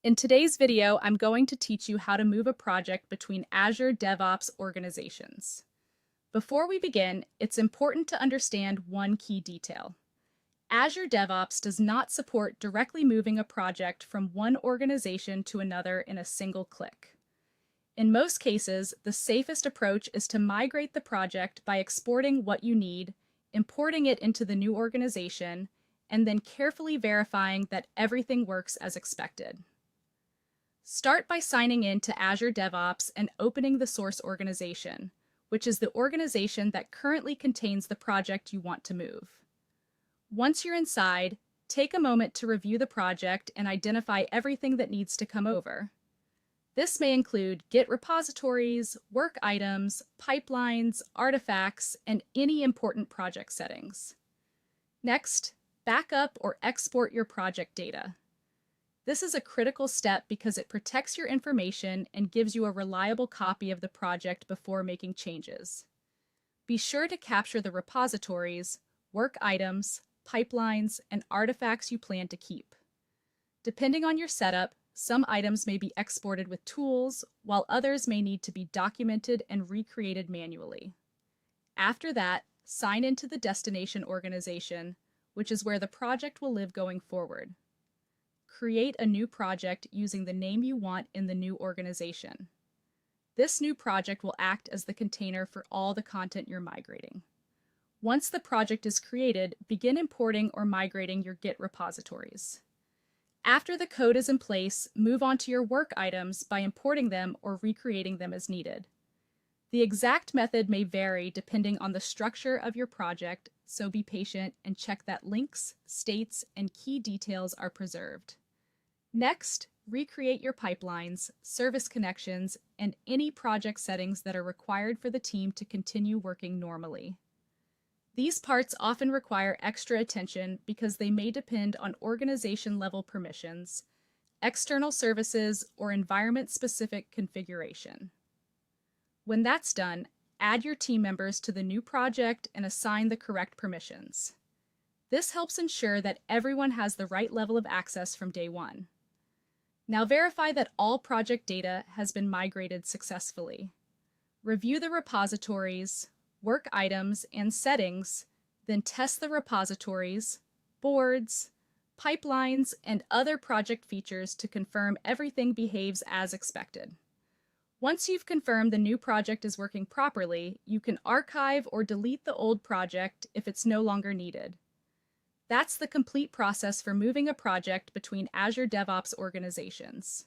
In today's video, I'm going to teach you how to move a project between Azure DevOps organizations. Before we begin, it's important to understand one key detail. Azure DevOps does not support directly moving a project from one organization to another in a single click. In most cases, the safest approach is to migrate the project by exporting what you need, importing it into the new organization, and then carefully verifying that everything works as expected. Start by signing in to Azure DevOps and opening the source organization, which is the organization that currently contains the project you want to move. Once you're inside, take a moment to review the project and identify everything that needs to come over. This may include Git repositories, work items, pipelines, artifacts, and any important project settings. Next, back up or export your project data. This is a critical step because it protects your information and gives you a reliable copy of the project before making changes. Be sure to capture the repositories, work items, pipelines, and artifacts you plan to keep. Depending on your setup, some items may be exported with tools, while others may need to be documented and recreated manually. After that, sign into the destination organization, which is where the project will live going forward. Create a new project using the name you want in the new organization. This new project will act as the container for all the content you're migrating. Once the project is created, begin importing or migrating your Git repositories. After the code is in place, move on to your work items by importing them or recreating them as needed. The exact method may vary depending on the structure of your project, so be patient and check that links, states, and key details are preserved. Next, recreate your pipelines, service connections, and any project settings that are required for the team to continue working normally. These parts often require extra attention because they may depend on organization-level permissions, external services, or environment-specific configuration. When that's done, add your team members to the new project and assign the correct permissions. This helps ensure that everyone has the right level of access from day one. Now verify that all project data has been migrated successfully. Review the repositories, work items, and settings, then test the repositories, boards, pipelines, and other project features to confirm everything behaves as expected. Once you've confirmed the new project is working properly, you can archive or delete the old project if it's no longer needed. That's the complete process for moving a project between Azure DevOps organizations.